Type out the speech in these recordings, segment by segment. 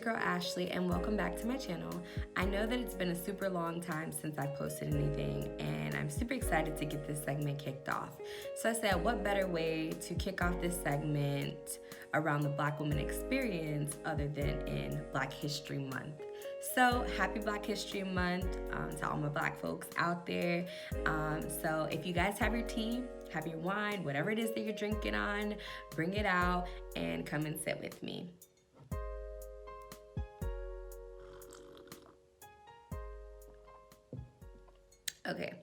your girl Ashley, and welcome back to my channel. I know that it's been a super long time since I posted anything, and I'm super excited to get this segment kicked off. So I said, what better way to kick off this segment around the Black woman experience other than in Black History Month? So happy Black History Month to all my Black folks out there. So if you guys have your tea, have your wine, whatever it is that you're drinking on, bring it out and come and sit with me. Okay,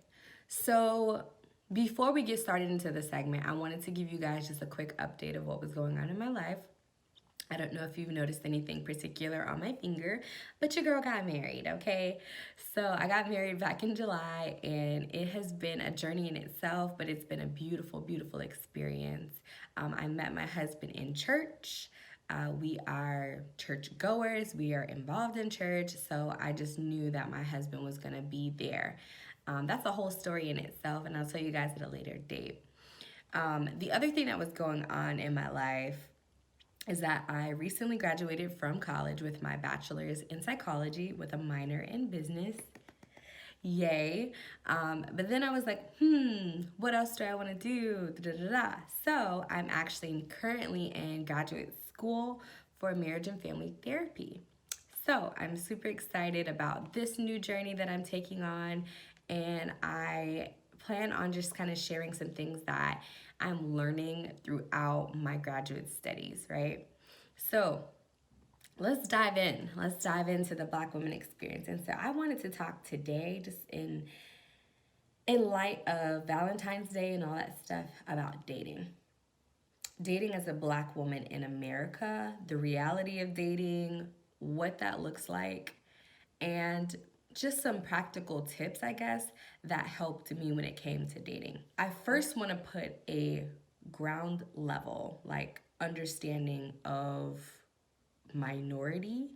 so before we get started into the segment, I wanted to give you guys just a quick update of what was going on in my life. I don't know if you've noticed anything particular on my finger, but your girl got married, okay? So I got married back in July, and it has been a journey in itself, but it's been a beautiful, beautiful experience. I met my husband in church. We are church goers. We are involved in church, so I just knew that my husband was gonna be there. That's a whole story in itself, and I'll tell you guys at a later date. The other thing that was going on in my life is that I recently graduated from college with my bachelor's in psychology with a minor in business. Yay. But then I was like, what else do I want to do? So I'm actually currently in graduate school for marriage and family therapy. So I'm super excited about this new journey that I'm taking on, and I plan on just kind of sharing some things that I'm learning throughout my graduate studies, right? So let's dive in. Let's dive into the Black woman experience. And so I wanted to talk today, just in light of Valentine's Day and all that stuff, about dating. Dating as a Black woman in America, the reality of dating, what that looks like, and just some practical tips, I guess, that helped me when it came to dating. I first want to put a ground level, like, understanding of minority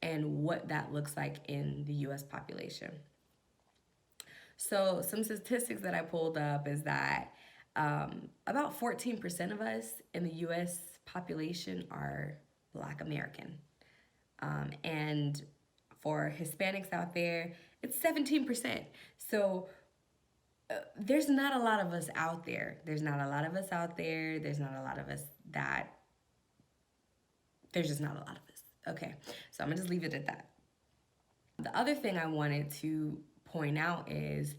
and what that looks like in the US population. So some statistics that I pulled up is that about 14% of us in the US population are Black American. And for Hispanics out there, it's 17%. So there's not a lot of us out there. There's not a lot of us out there. There's not a lot of us that, there's just not a lot of us. Okay, so I'm gonna just leave it at that. The other thing I wanted to point out is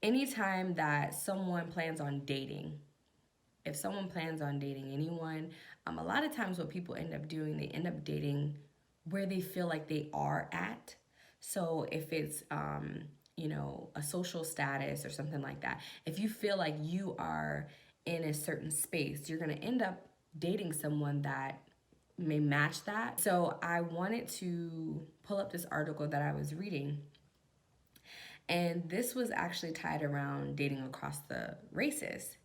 anytime that someone plans on dating, if someone plans on dating anyone, a lot of times what people end up doing, they end up dating where they feel like they are at. So if it's, a social status or something like that, if you feel like you are in a certain space, you're gonna end up dating someone that may match that. So I wanted to pull up this article that I was reading, and this was actually tied around dating across the races.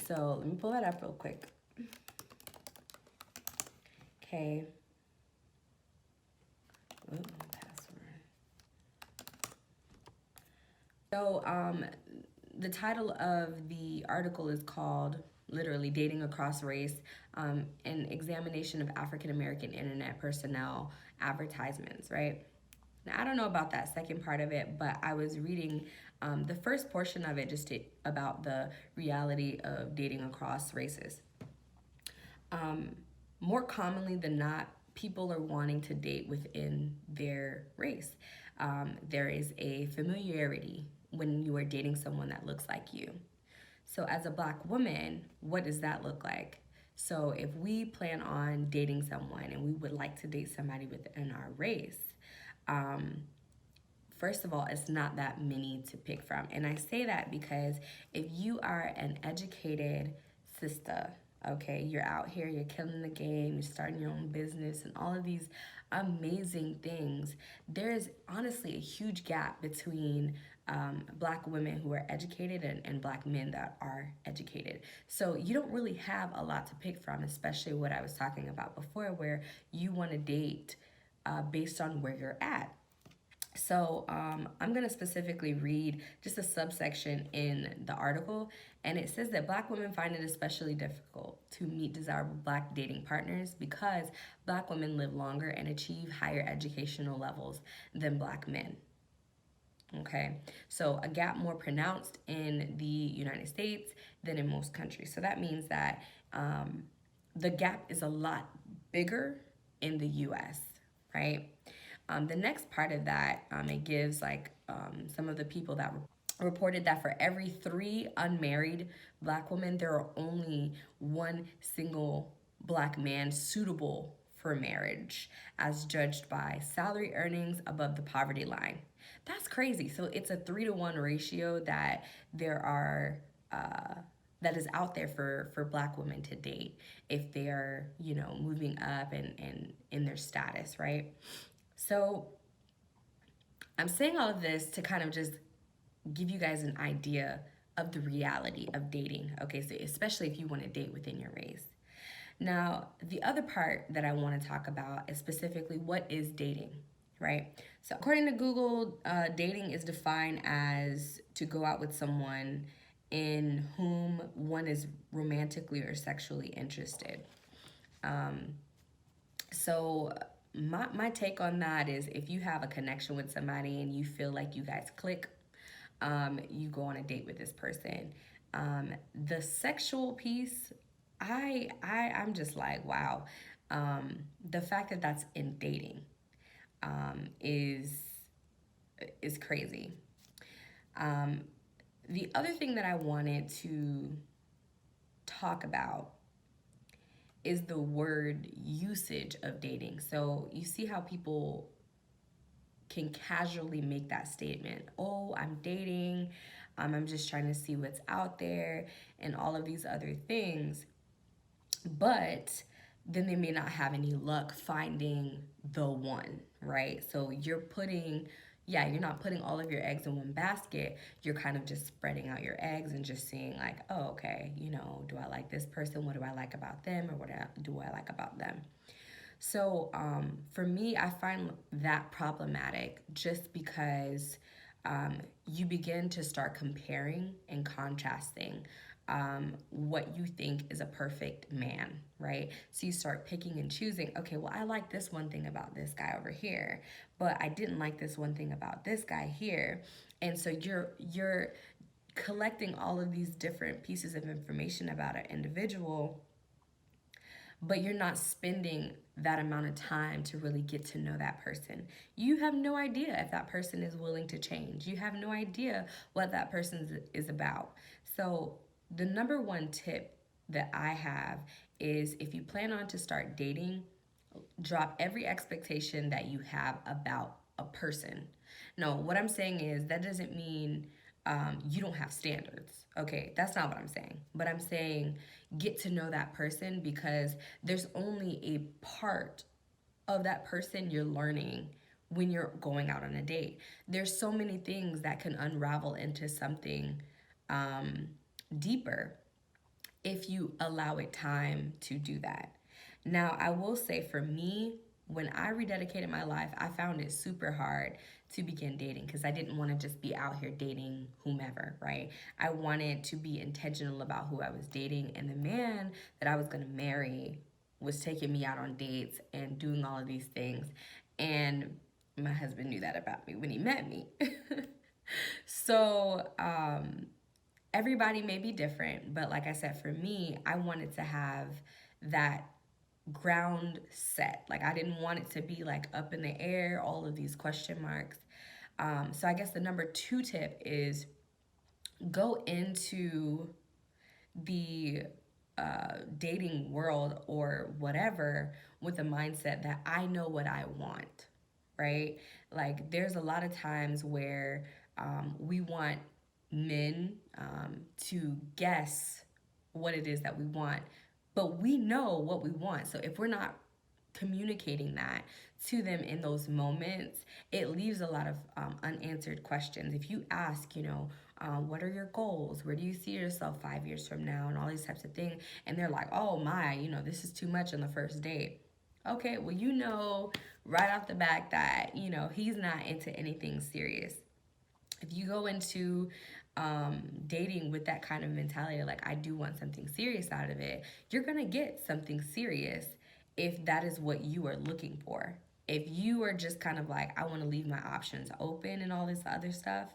So let me pull that up real quick. Okay. Ooh, password. So the title of the article is called, literally, Dating Across Race, an examination of African American internet personnel advertisements, right? Now, I don't know about that second part of it, but I was reading the first portion of it just about the reality of dating across races. More commonly than not, people are wanting to date within their race. There is a familiarity when you are dating someone that looks like you. So as a Black woman, what does that look like? So if we plan on dating someone and we would like to date somebody within our race, first of all, it's not that many to pick from. And I say that because if you are an educated sister, okay, you're out here, you're killing the game, you're starting your own business and all of these amazing things, there is honestly a huge gap between Black women who are educated and Black men that are educated. So you don't really have a lot to pick from, especially what I was talking about before, where you want to date based on where you're at. So I'm going to specifically read just a subsection in the article, and it says that Black women find it especially difficult to meet desirable Black dating partners because Black women live longer and achieve higher educational levels than Black men. Okay, so a gap more pronounced in the United States than in most countries. So that means that the gap is a lot bigger in the US, right? The next part of that, it gives like some of the people that reported that for every 3 unmarried Black women, there are only 1 single Black man suitable for marriage, as judged by salary earnings above the poverty line. That's crazy. So it's a 3-to-1 ratio that there are. That is out there for Black women to date if they're, moving up and in their status, right? So I'm saying all of this to kind of just give you guys an idea of the reality of dating. Okay, so especially if you want to date within your race. Now, the other part that I want to talk about is specifically what is dating, right? So, according to Google, dating is defined as to go out with someone in whom one is romantically or sexually interested. So my take on that is if you have a connection with somebody and you feel like you guys click, you go on a date with this person. The sexual piece, I'm just like, wow. The fact that that's in dating is crazy. The other thing that I wanted to talk about is the word usage of dating. So you see how people can casually make that statement. Oh, I'm dating. I'm just trying to see what's out there and all of these other things. But then they may not have any luck finding the one, right? So you're not putting all of your eggs in one basket. You're kind of just spreading out your eggs and just seeing like, oh, okay, do I like this person? What do I like about them? Or what do I like about them? So for me, I find that problematic just because you begin to start comparing and contrasting what you think is a perfect man, right? So you start picking and choosing, okay, well, I like this one thing about this guy over here, but I didn't like this one thing about this guy here. And so you're collecting all of these different pieces of information about an individual, but you're not spending that amount of time to really get to know that person. You have no idea if that person is willing to change. You have no idea what that person is about. So the number one tip that I have is if you plan on to start dating, drop every expectation that you have about a person. No, what I'm saying is that doesn't mean you don't have standards. Okay, that's not what I'm saying. But I'm saying get to know that person because there's only a part of that person you're learning when you're going out on a date. There's so many things that can unravel into something deeper if you allow it time to do that. Now, I will say for me, when I rededicated my life, I found it super hard to begin dating because I didn't want to just be out here dating whomever, right? I wanted to be intentional about who I was dating, and the man that I was going to marry was taking me out on dates and doing all of these things. And my husband knew that about me when he met me. So, everybody may be different, but like I said, for me, I wanted to have that ground set. Like I didn't want it to be like up in the air, all of these question marks. So I guess the number 2 tip is go into the dating world or whatever with a mindset that I know what I want, right? Like there's a lot of times where we want men to guess what it is that we want, but we know what we want. So if we're not communicating that to them in those moments, it leaves a lot of unanswered questions. If you ask, what are your goals? Where do you see yourself 5 years from now? And all these types of things. And they're like, oh my, this is too much on the first date. Okay, well, you know right off the back that, you know, he's not into anything serious. If you go into dating with that kind of mentality, like, I do want something serious out of it, you're going to get something serious if that is what you are looking for. If you are just kind of like, I want to leave my options open and all this other stuff,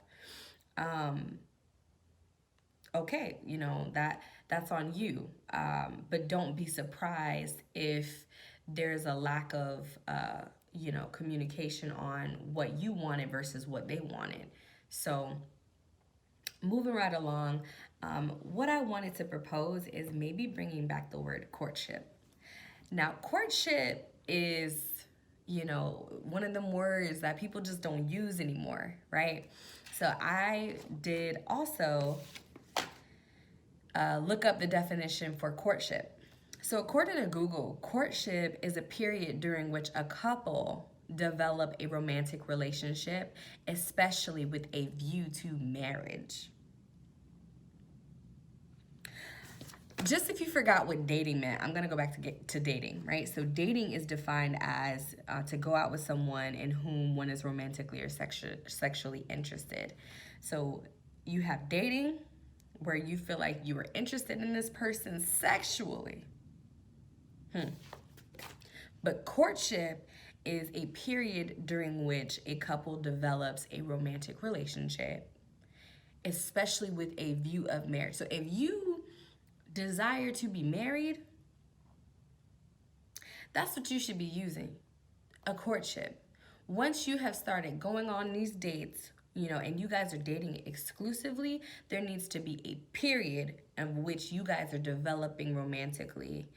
okay, you know, that's on you. But don't be surprised if there's a lack of, you know, communication on what you wanted versus what they wanted. So moving right along, what I wanted to propose is maybe bringing back the word courtship. Now, courtship is, you know, one of them words that people just don't use anymore, right? So I did also look up the definition for courtship. So according to Google, courtship is a period during which a couple develop a romantic relationship, especially with a view to marriage. Just if you forgot what dating meant, I'm going to go back to dating, right? So dating is defined as to go out with someone in whom one is romantically or sexually interested. So you have dating, where you feel like you were interested in this person sexually. But courtship is a period during which a couple develops a romantic relationship, especially with a view of marriage. So if you desire to be married, that's what you should be using, a courtship. Once you have started going on these dates, you know, and you guys are dating exclusively, there needs to be a period of which you guys are developing romantically,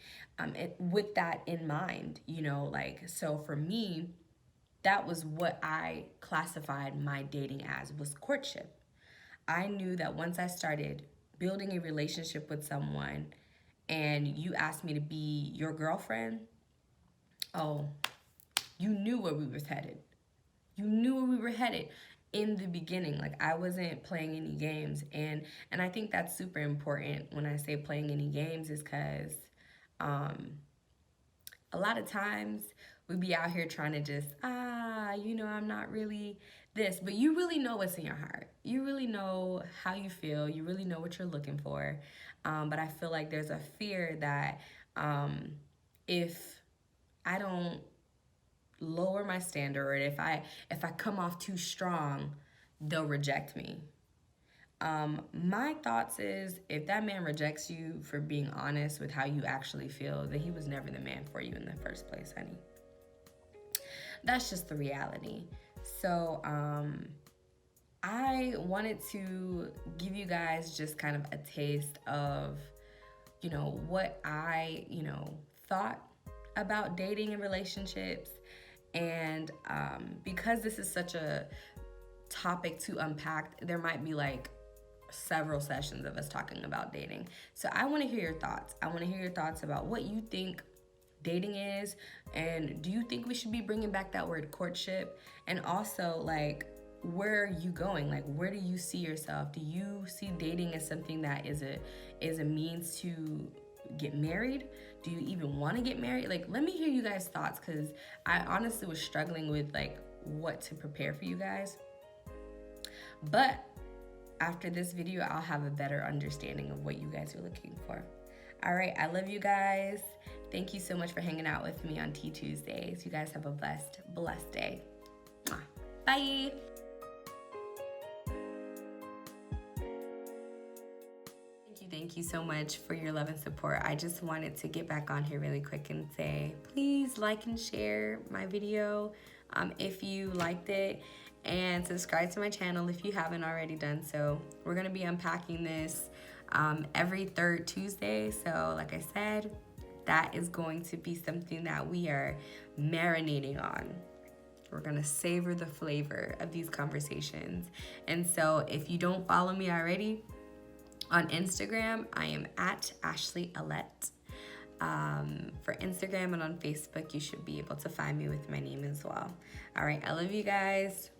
with that in mind, you know, like, so for me, that was what I classified my dating as, was courtship. I knew that once I started building a relationship with someone and you asked me to be your girlfriend, oh, you knew where we was headed. You knew where we were headed in the beginning. Like, I wasn't playing any games. And I think that's super important when I say playing any games, is because a lot of times we be out here trying to just, you know, I'm not really this, but you really know what's in your heart. You really know how you feel. You really know what you're looking for. But I feel like there's a fear that if I don't lower my standard, or if I come off too strong, they'll reject me. My thoughts is, if that man rejects you for being honest with how you actually feel, then he was never the man for you in the first place, honey. That's just the reality. So I wanted to give you guys just kind of a taste of, you know, what I, you know, thought about dating and relationships. And because this is such a topic to unpack, there might be like several sessions of us talking about dating. So I want to hear your thoughts. I want to hear your thoughts about what you think dating is, and do you think we should be bringing back that word courtship? And also, like, where are you going? Like, where do you see yourself? Do you see dating as something that is a means to get married? Do you even want to get married? Like, let me hear you guys' thoughts, because I honestly was struggling with like what to prepare for you guys. But after this video, I'll have a better understanding of what you guys are looking for. All right, I love you guys. Thank you so much for hanging out with me on Tea Tuesdays. You guys have a blessed day. Bye. Thank you so much for your love and support. I just wanted to get back on here really quick and say, please like and share my video if you liked it, and subscribe to my channel if you haven't already done so. We're gonna be unpacking this every third Tuesday. So like I said, that is going to be something that we are marinating on. We're gonna savor the flavor of these conversations. And so if you don't follow me already, on Instagram, I am at Ashley Alette. For Instagram and on Facebook, you should be able to find me with my name as well. All right, I love you guys.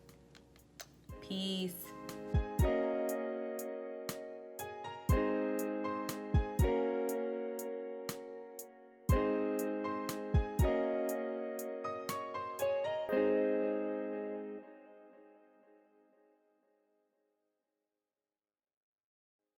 Peace.